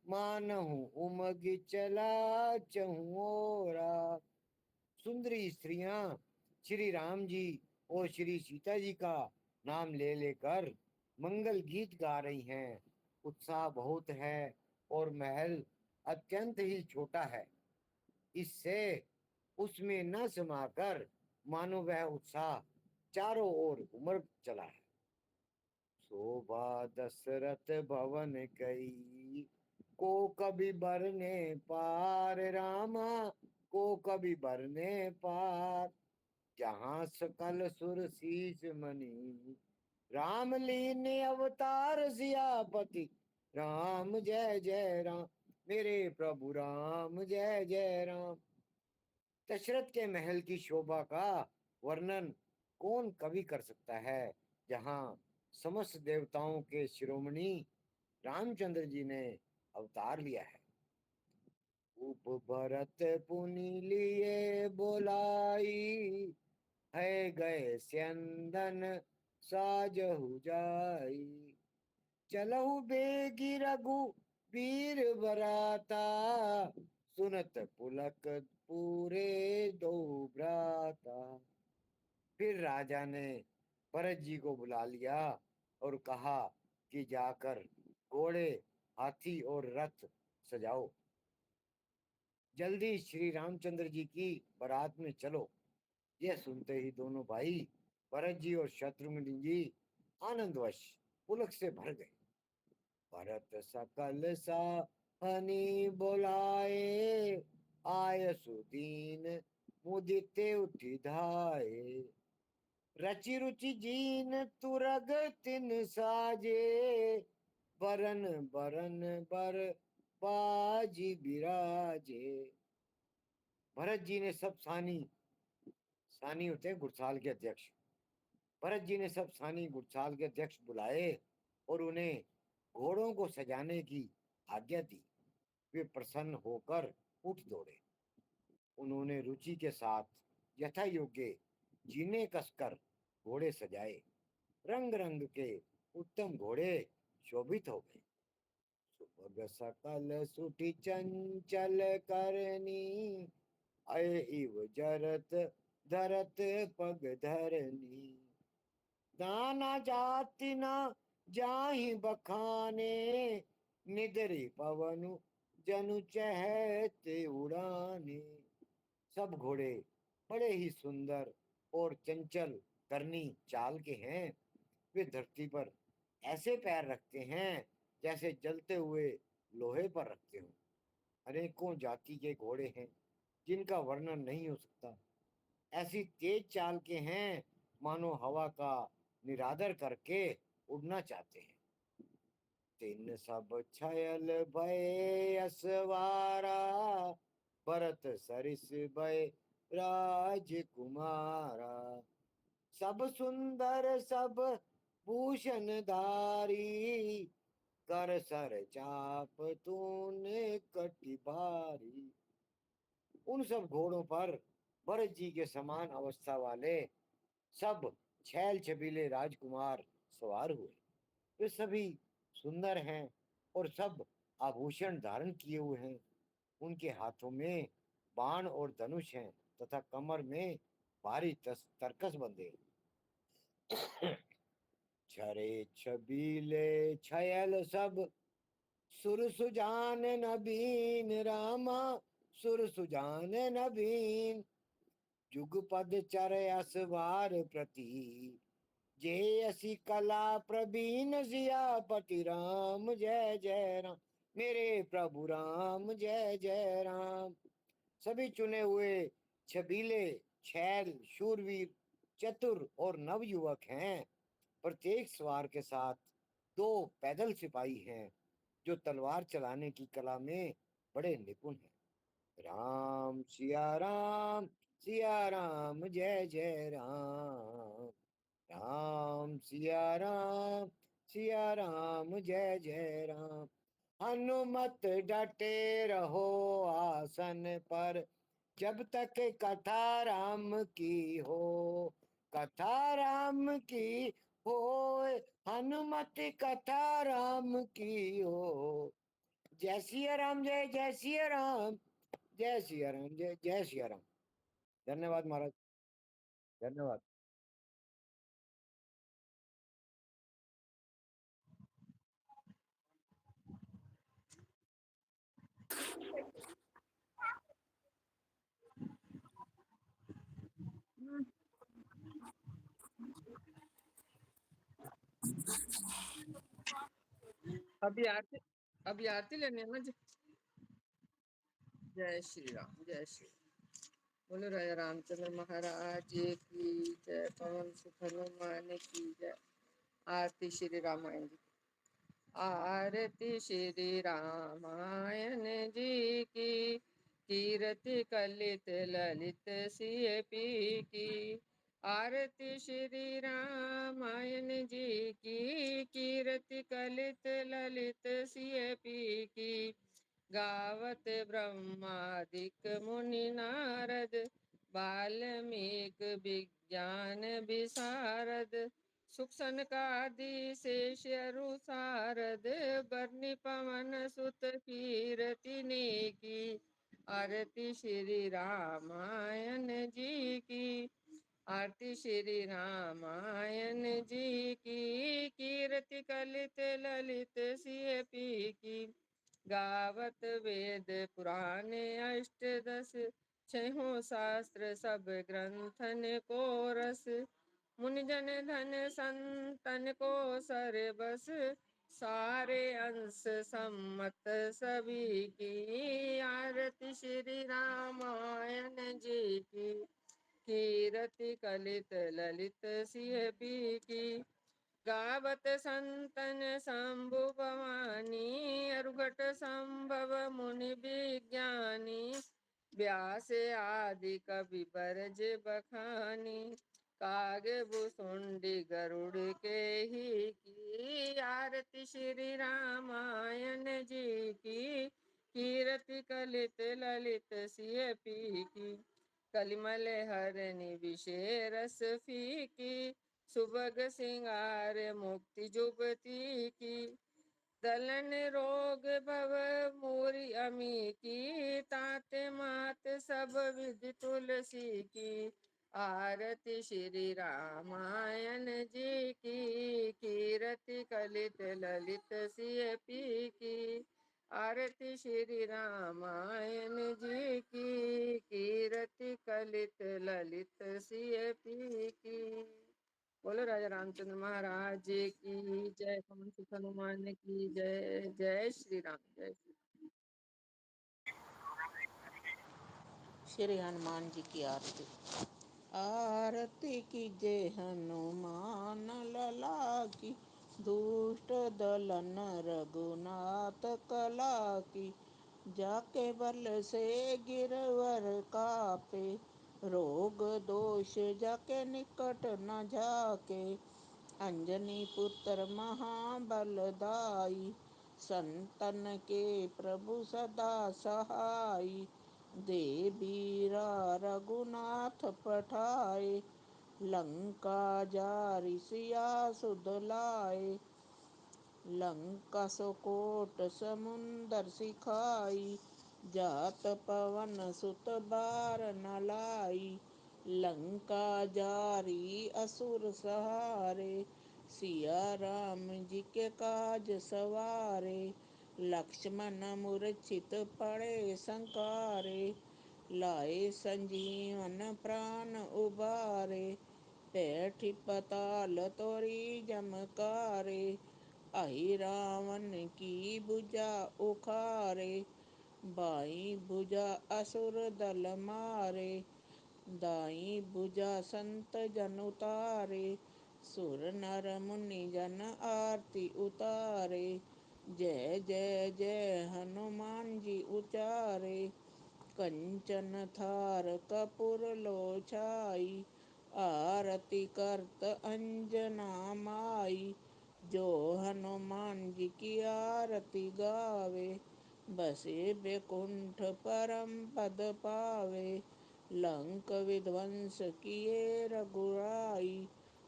मानहु उमग चला चहुओरा। सुंदरी स्त्रियां श्री राम जी और श्री सीता जी का नाम ले लेकर मंगल गीत गा रही हैं। उत्साह बहुत है और महल अत्यंत ही छोटा है, इससे उसमें न समाकर मानो वह उत्साह चारों ओर उमड़ चला है। शोभा दशरथ भवन कई, को कभी बरने पार रामा, को कभी बरने पार। जहां सकल सुर शीस मनी, राम लीन अवतार सियापति। राम जय जय राम, मेरे प्रभु राम जय जय राम। दशरथ के महल की शोभा का वर्णन कौन कवि कर सकता है। जहाँ समस्त देवताओं के शिरोमणि रामचंद्र जी ने अवतार लिया है। उप भरत पुनि लिए बोलाई, है गए स्यंदन साजहु जाई। चलहु बेगी रघु वीर बराता, सुनत पुलक पूरे दो भ्राता। फिर राजा ने भरत जी को बुला लिया और कहा कि जाकर घोड़े, हाथी और रथ सजाओ, जल्दी श्री रामचंद्र जी की बारात में चलो। यह सुनते ही दोनों भाई भरत जी और शत्रुघ्न जी आनंदवश पुलक से भर गए। भरत सकल साहनी बोलाए, आय सुदीन मुदित उठि धाये। रचि रुचि जीन तुरग तिन साजे, बरन बरन बर बाजी बिराजे। भरत जी ने सब सानी होते हैं घुड़साल के अध्यक्ष। भरत जी ने सब सानी घुड़साल के अध्यक्ष बुलाए और उन्हें घोड़ों को सजाने की आज्ञा दी। वे प्रसन्न होकर उठ दौड़े। उन्होंने रुचि के साथ यथा योग्य जीने कसकर घोड़े सजाए। रंग रंग के उत्तम घोड़े शोभित हो गए। सुभग सकल सुठी चंचल करनी, अय इव जरत धरत पग धरनी। दाना जाति न जाहि बखाने, निदरि पवनु जनु चहते उड़ाने। सब घोड़े बड़े ही सुंदर और चंचल करनी चाल के हैं। वे धरती पर ऐसे पैर रखते हैं जैसे जलते हुए लोहे पर रखते हो। अनेकों जाति के घोड़े हैं जिनका वर्णन नहीं हो सकता। ऐसी तेज चाल के हैं मानो हवा का निरादर करके उड़ना चाहते हैं। तिन सब छयल भय असवारा, भरत सरिस भय राजकुमारा। सब सुंदर सब भूषण धारी, कर सर चाप तूने कटि भारी। उन सब घोड़ों पर भरत जी के समान अवस्था वाले सब छैल छबीले राजकुमार सवार हुए। वे सभी सुंदर हैं और सब आभूषण धारण किए हुए हैं। उनके हाथों में बाण और धनुष हैं तथा कमर में भारी तरकस बंधे। छरे छबीले छयल सब, सुर सुजान नबीन रामा, सुर सुजान नबीन। जुगपद चर असवार प्रति, जे असी कला प्रवीण सियापति राम जय जय राम। मेरे प्रभु राम जय जय राम। सभी चुने हुए छबीले छैल शूरवीर चतुर और नव युवक हैं। प्रत्येक सवार के साथ 2 पैदल सिपाही हैं जो तलवार चलाने की कला में बड़े निपुण हैं। राम सिया राम जय जय राम। राम सिया राम जय जय राम। हनुमत डटे रहो आसन पर, जब तक कथा राम की हो। कथा राम की हो, हनुमत कथा राम की हो। जय सिया राम जय सिया राम, जय सिया राम जय सिया राम। धन्यवाद महाराज, धन्यवाद। अभी आरती लेने में जय श्री राम जय श्री राम। बोलो राजा रामचंद्र महाराज की जय। पवन सुत हनुमान की जय। आरती श्री रामायण जी। आरती श्री रामायण जी की, कीर्ति कलित ललित सिय पी की। आरती श्री रामायण जी की, कीर्ति कलित ललित सीपी की। गावत ब्रह्मादिक मुनि नारद, वाल्मीकि विज्ञान विशारद। सुख सनकादि शेष अरु सारद, बरनी पवन सुत कीरति नेकी। आरती श्री रामायण जी की, आरती श्री रामायण जी की, कीर्ति कलित ललित सीपी की। गावत वेद पुराण अष्टदश, छहों शास्त्र सब ग्रंथन को रस। मुनि जन धन संतन को सरबस, सारे अंश सम्मत सभी की। आरती श्री रामायण जी की, कीरति कलित ललित सीपी की। गावत संतन शंभु भवानी, अरुघट संभव मुनि विज्ञानी। व्यास आदि कवि बरज बखानी, काग भुसुंडी गरुड़ के ही की। आरती श्री रामायण जी की, कीरति कलित ललित सीपी की। कलिमल हरनि विषेरस फीकी, सुभग सिंगार मुक्ति जुगती की। दलन रोग भव मोरी अमी की, ताते मात सब विधि तुलसी की। आरती श्री रामायण जी की, कीरति कलित ललित सीपी की। आरती श्री रामायण जी की, कीरति कलित ललित सीपी की। बोलो राजा रामचंद्र महाराज की जय, पवन सुत हनुमान की जय। जय श्री राम, जय श्री श्री हनुमान जी की आरती। आरती कीजय हनुमान लला की, दुष्ट दलन रघुनाथ कला की। जाके बल से गिरवर कापे, रोग दोष जाके निकट न जाके। अंजनी पुत्र महाबलदाई, संतन के प्रभु सदा सहाई। दे बीरा रघुनाथ पठाए, लंका जारि सिया सुध लाए। लंका सुकोट समुंदर सिखाई, जात पवन सुत बार न लाई। लंका जारी असुर सहारे, सिया राम जी के काज सवारे। लक्ष्मण मूर्छित पड़े संकारे, लाए संजीवन प्राण उबारे। बैठी पताल तोरी जमकारे, आई रावण की भुजा उखारे। बाई भुजा असुर दल मारे, दाई भुजा संत जन उतारे। सुर नर मुनि जन आरती उतारे, जय जय जय हनुमान जी उचारे। कंचन थार कपूर लोछाई, आरती करत अंजना माई। जो हनुमान जी की आरती गावे, बसे बैकुंठ परम पद पावे। लंक विध्वंस किए रघुराई,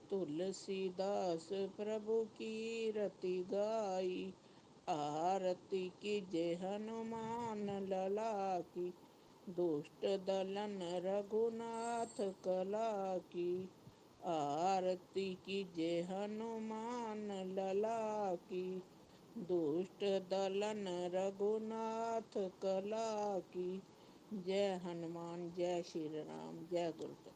तुलसीदास प्रभु की रति गाई। आरती कीजय हनुमान लला की, दुष्ट दलन रघुनाथ कला की। आरती कीजय हनुमान लला की, दुष्ट दलन रघुनाथ कला की। जय हनुमान, जय श्री राम, जय गुरुदेव।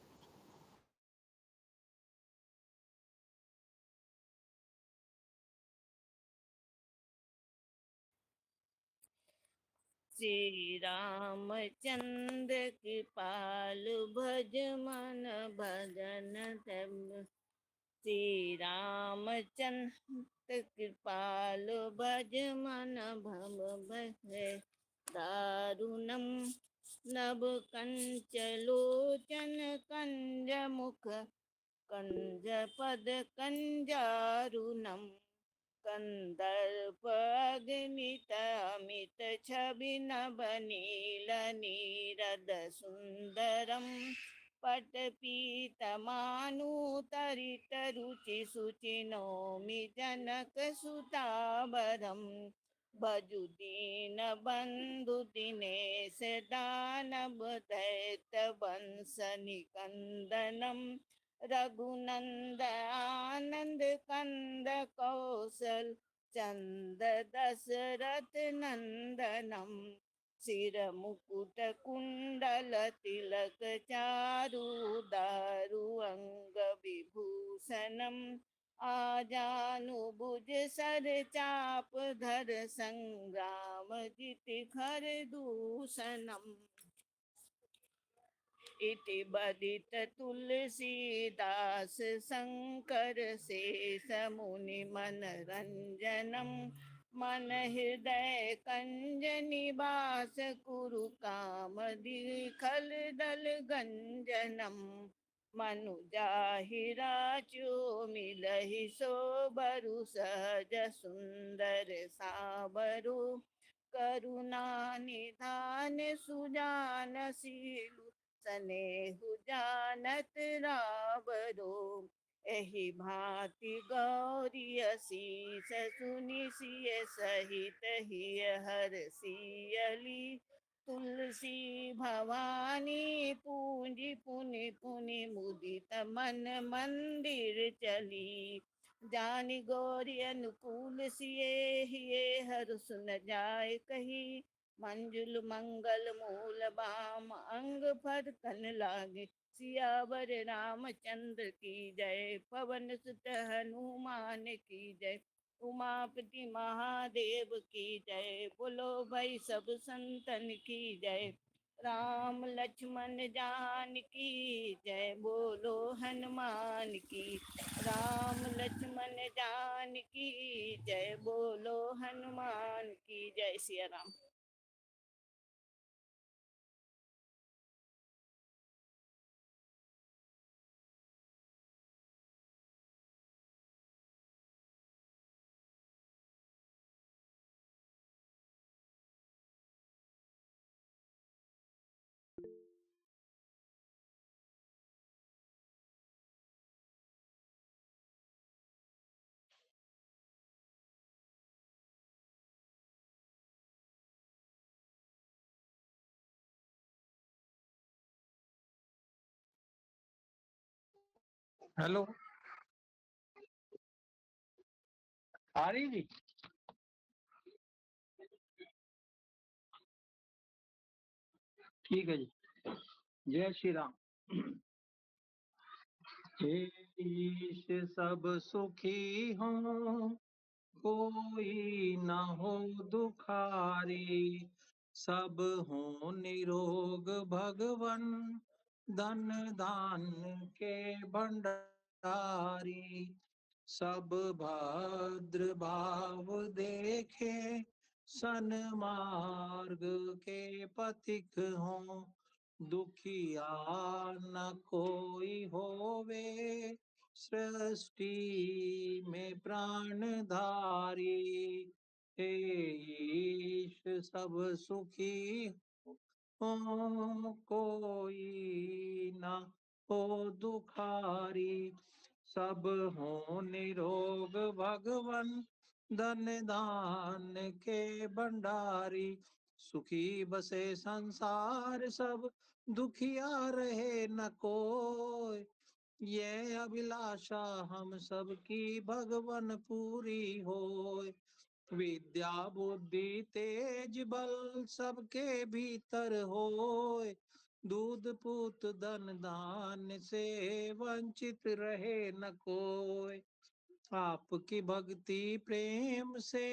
श्री रामचंद्र कृपालु भज मन भजन धर्म। श्री रामचंद्र कृपालु भज मन भव भय। दारुणम नभ कंचलोचन कंज मुख, कंजपद कंजारुणम कंदर्पग्नित अमित छवि नवनील नीरद सुंदरम पटपीतमानुतरित रुचि शुचि नौमि जनक सुतावरम भजुदीन बंधु दिनेश दानव दैत वंश निकंदनम रघुनंद आनंद कंद कौशल चंद दशरथ नंदनम सिर मुकुट कुंडल तिलक चारु दारु अंग विभूषणम आजानुभुज सर चाप धर संग्राम जित खर दूषणम इति बदित तुलसीदास शंकर शेष मुनि मनरंजनम मन हृदय कंज निवास कुरु काम खल दल गंजनम मनुजाहिराचो मिलहि सोबरु सहज सुंदर साबरु करुणा निधान सुजान सीलु स्नेहु जानत रावरो एहि भांति गौरी शीस सुनि सिय सहित हिय हर सियली तुलसी भवानी पूंजी पुनि पुनि मुदित मन मंदिर चली जानि गौरी अनुकूल सिए हिये हर सुन जाय कही मंजुल मंगल मूल बाम अंग फर तन लागे सियावर रामचंद्र की जय पवन सुत हनुमान की जय उमापति महादेव की जय बोलो भाई सब संतन की जय राम लक्ष्मण जान की जय बोलो हनुमान की राम लक्ष्मण जान की जय बोलो हनुमान की जय सिया राम। हेलो आ रही जी। ठीक है जी। जय श्री राम। हे ईश सब सुखी हो कोई न हो दुखारी सब हो निरोग भगवन धन दान के भंडारी सब भद्र भाव देखे सन्मार्ग के पथिक हों दुखिया न कोई होवे सृष्टि में प्राणधारी हे ईश सब सुखी हो कोई न हो दुखारी सब हो निरोग भगवन धन दान के भंडारी सुखी बसे संसार सब दुखिया रहे न कोई ये अभिलाषा हम सब की भगवन पूरी होय विद्या बुद्धि तेज बल सबके भीतर होय दूध पूत धन दान से वंचित रहे न कोई आपकी भक्ति प्रेम से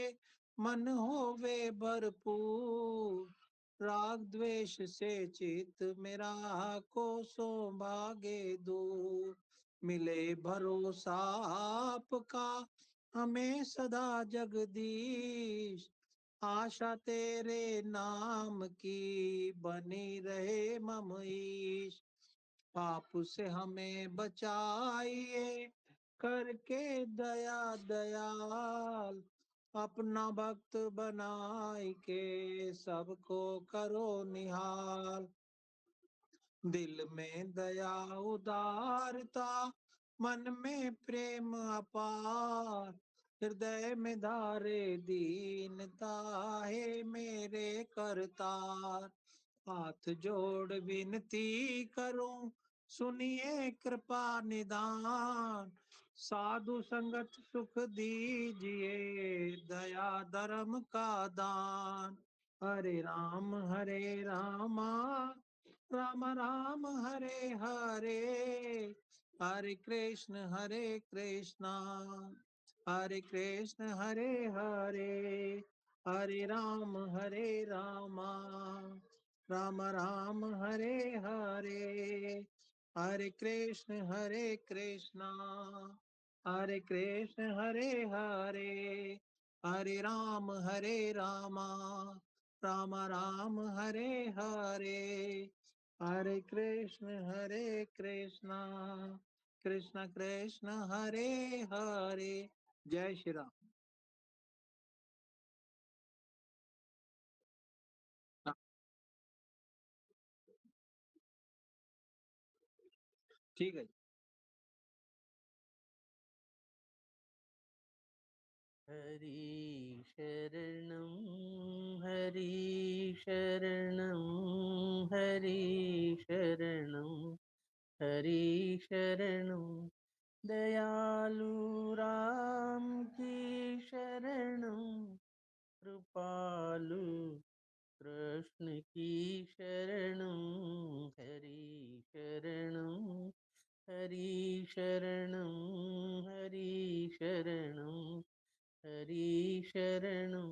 मन होवे भरपूर राग द्वेष से चित मेरा को सो भागे दूर मिले भरोसा आपका हमें सदा जगदीश आशा तेरे नाम की बनी रहे मम ईश आप से हमें बचाइए करके दया दयाल, अपना भक्त बनाए के सबको करो निहाल। दिल में दया उदारता, मन में प्रेम अपार, हृदय में धारे दीनता, है मेरे करतार। हाथ जोड़ विनती करूं, सुनिए कृपा निदान, साधु संगत सुख दीजिए, दया धर्म का दान। हरे राम रामा, राम राम हरे हरे, हरे कृष्ण हरे कृष्ण हरे हरे, हरे राम राम राम हरे हरे, हरे कृष्ण हरे हरे, हरे राम राम राम हरे हरे, हरे कृष्ण कृष्ण कृष्ण हरे हरे। जय श्री राम। ठीक है। हरि शरणं हरि शरणं हरि शरणं हरि शरणं, दयालु राम की शरणं, कृपालु कृष्ण की शरणं, हरि शरणं हरि शरणं हरि शरणं हरि शरणं,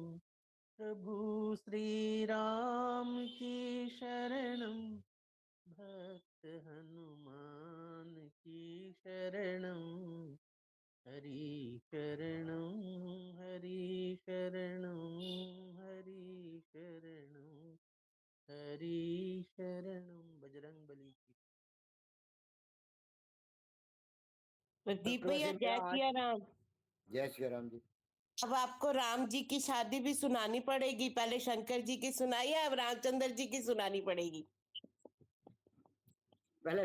प्रभु श्री राम की शरणं, भक्त हनुमान की शरणं, हरि शरणं हरि शरणं हरि शरणं हरि शरणं। बजरंग बली की। प्रदीप तो भैया वैसे जय मेरा आज सिया राम। जय श्री राम जी। अब आपको राम जी की शादी भी सुनानी पड़ेगी, पहले शंकर जी की सुनाई है, अब रामचंद्र जी की सुनानी पड़ेगी। पहले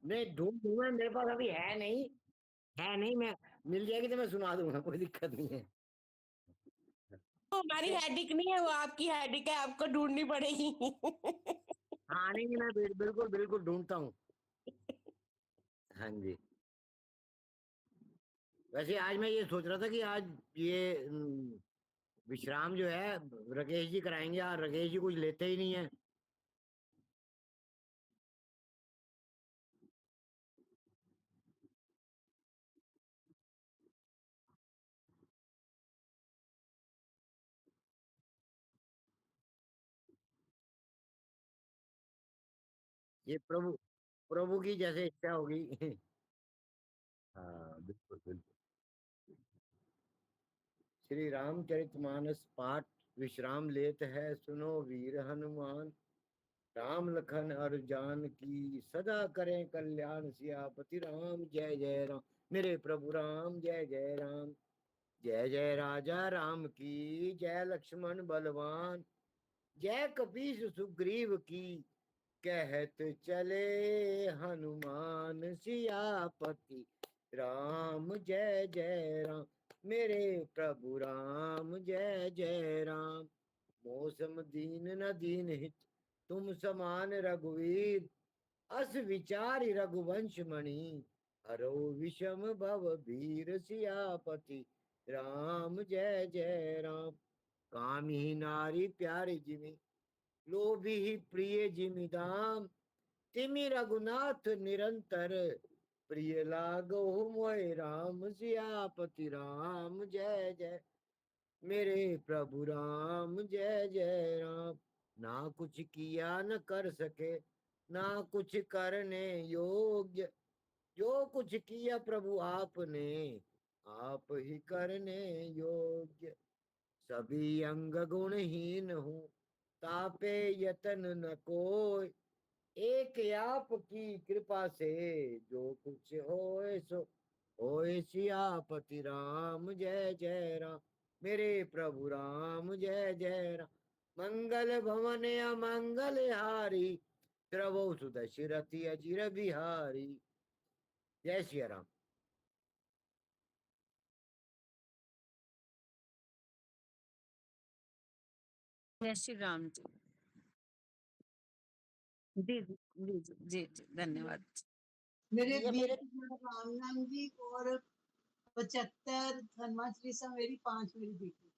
नहीं ढूंढूंगा, मेरे पास अभी है नहीं, मैं मिल जाएगी तो मैं सुना दूंगा, कोई दिक्कत नहीं है। तो हमारी हेडिक नहीं है, वो आपकी हेडिक है, आपको ढूंढनी पड़ेगी। हाँ नहीं मैं बिल्कुल बिल्कुल ढूंढता हूँ। हाँ जी। वैसे आज मैं ये सोच रहा था कि आज ये विश्राम जो है राकेश जी कराएंगे, और राकेश जी कुछ लेते ही नहीं है। ये प्रभु प्रभु की जैसे इच्छा होगी। हाँ बिल्कुल बिल्कुल। श्री रामचरितमानस पाठ विश्राम लेत है, सुनो वीर हनुमान, राम लखन और जान की सदा करें कल्याण, सियापति राम जय जय राम। मेरे प्रभु राम जय जय राम। जय जय राजा राम की, जय लक्ष्मण बलवान, जय कपीस सुग्रीव की, कहत चले हनुमान सियापति राम जय जय राम। मेरे प्रभु राम जय जय राम। मौसम दीन न दीन हित, तुम समान रघुवीर, अस विचार रघुवंश मणि, हरो विषम भव भीर, सियापति राम जय जय राम। कामी नारी प्यारे जिमि, लोभी प्रिय जिमि दाम, तिमि रघुनाथ निरंतर, प्रिय लागो मोहि राम, सियापति राम जय जय। मेरे प्रभु राम जय जय राम। ना कुछ किया न कर सके, ना कुछ करने योग्य, जो कुछ किया प्रभु आपने, आप ही करने योग्य। सभी अंग गुणहीन हूँ, तापे यतन न कोय, एक एक आपकी कृपा से जो कुछ होए सो होए। सियापति राम जय जय राम, मेरे प्रभु राम जय जय राम। मंगल भवन अमंगल हारी, द्रवो सुदशरथि अजिर बिहारी। जय श्री राम। जय श्री राम जी। जी जी जी जी जी जी, धन्यवाद। मेरे ये 20 मेरे राम नाम जी और 75 हनुमान चालीसा मेरी 5 मेरी बेटी।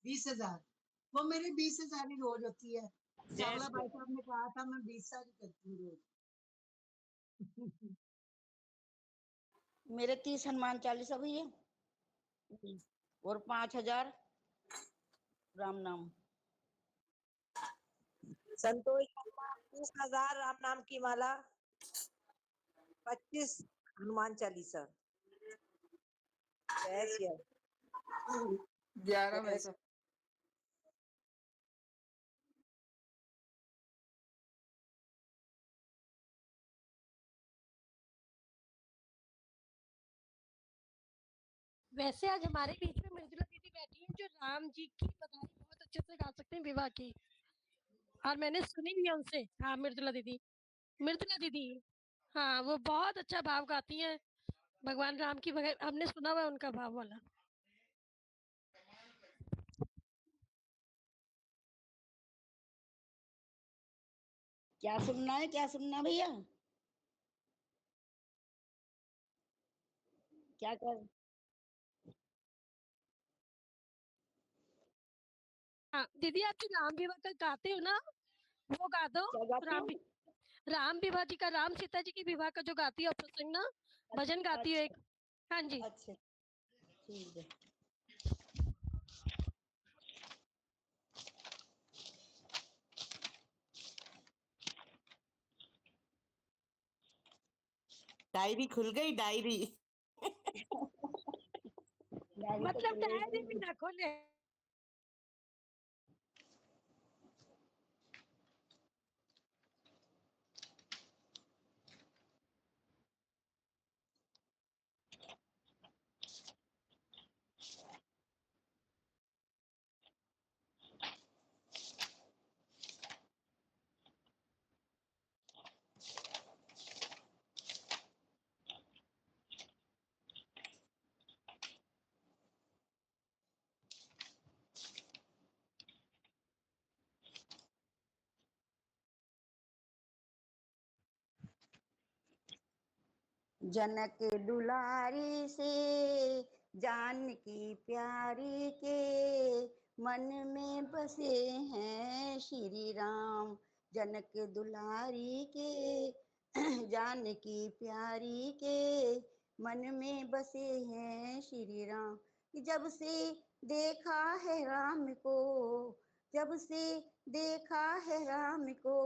20,000 वो मेरे 20,000 ही रोज होती है। चावला भाई साहब ने कहा था मैं 20 साल करती हूँ रोज। मेरे 30 हनुमान चालीसा भी है और 5,000 राम नाम। संतोष शर्मा 30,000 राम नाम की माला, 25 हनुमान चालीसा। जय श्री राम। 11 पैसा। वैसे आज हमारे बीच में मृदुला दीदी बैठी हैं जो राम जी की बधाई बहुत अच्छे से गा सकते हैं विवाह की, और मैंने सुनी भी है उनसे। हाँ मृदुला दीदी हाँ वो बहुत अच्छा भाव गाती हैं भगवान राम की बगैर। हमने सुना हुआ है उनका भाव वाला। क्या सुनना भैया? क्या कर हाँ दीदी आप जो राम विवाह का गाते हो ना वो गा दो। क्या गाती हूँ? राम विवाह जी का, राम सीता जी की विवाह का जो गाती हो प्रसंग ना, भजन गाती हो एक। हाँ जी अच्छा ठीक है। डायरी खुल गई डायरी। मतलब डायरी भी ना खोले। जनक दुलारी से जानकी प्यारी के मन में बसे हैं श्री राम। जनक दुलारी के जानकी प्यारी के मन में बसे हैं श्री राम। जब से देखा है राम को, जब से देखा है राम को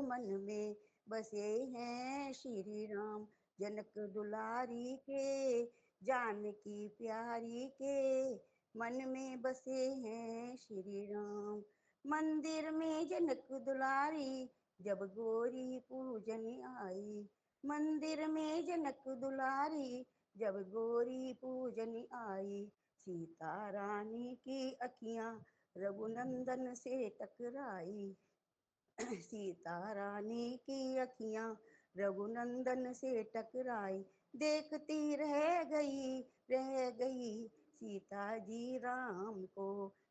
मन में बसे हैं श्री राम। जनक दुलारी के जानकी प्यारी के मन में बसे हैं श्री राम। मंदिर में जनक दुलारी जब गोरी पूजन आई, मंदिर में जनक दुलारी जब गोरी पूजन आई। सीता रानी की अखियां रघुनंदन से टकराई, सीता रानी की अखियां रघुनंदन से टकराई। देखती रह गई सीता जी राम को,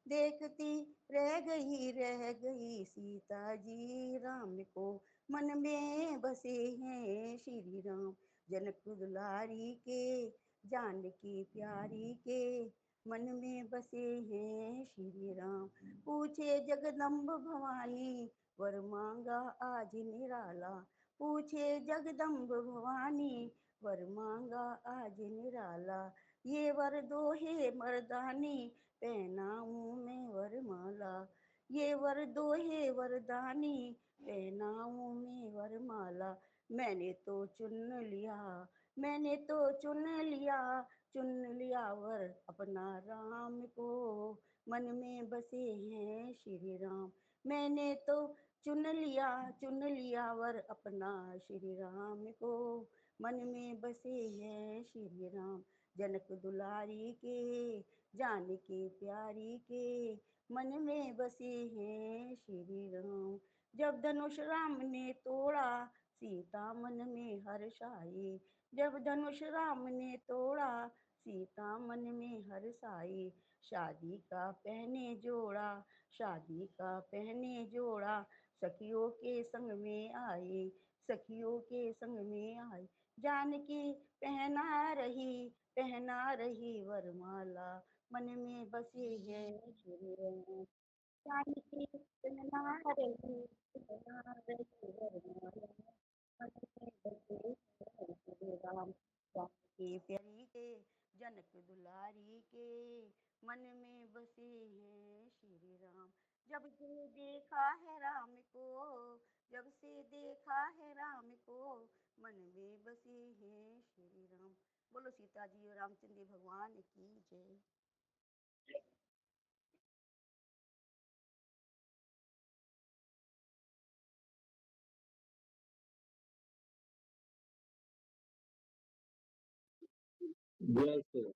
देखती रह गई सीता जी राम को। मन में बसे हैं श्री राम। जनक दुलारी के जानकी प्यारी के मन में बसे हैं श्री राम। पूछे जगदम्ब भवानी वर मांगा आज निराला, पूछे जगदम्ब भवानी वर मांगा आज निराला। ये वर दो है मर्दानी पहनाऊं मैं वरमाला, ये वर दो है वरदानी पहनाऊं मैं वरमाला। मैंने तो चुन लिया, मैंने तो चुन लिया वर अपना राम को, मन में बसे हैं श्री राम। मैंने तो चुन लिया वर अपना श्री राम को, मन में बसे हैं श्री राम। जनक दुलारी के जानकी प्यारी के, मन में बसे हैं श्री राम। जब धनुष राम ने तोड़ा सीता मन में हर्ष आई, जब धनुष राम ने तोड़ा सीता मन में हर्ष आई। शादी का पहने जोड़ा, शादी का पहने जोड़ा, सखियों के संग में आए, सखियों के संग में आए। जानकी पहना रही वरमाला, मन में बसे है श्री राम। जानकी पहना रही वरमाला, मन में बसे है श्री राम। जानकी प्यारी के जनक दुलारी के, मन में बसे हैं श्री राम। जब से देखा है राम को, जब से देखा है राम को, मन में बसे हैं श्री राम। बोलो सीता जी और रामचंद्र जी भगवान की जय। जय श्री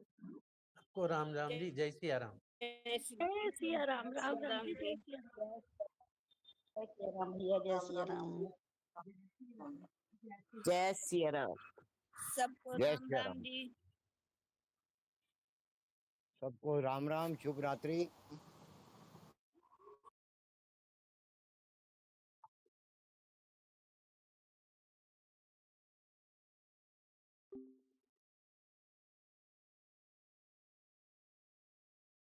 आपको राम राम जी, जय सिया राम। जय जय सिया राम, राम राम जी, जय जी। सिया राम। जय श्री राम भैया, जय श्री राम। जय सिया राम। सबको जय राम श्री राम राम। जी। सबको राम राम, शुभ रात्रि।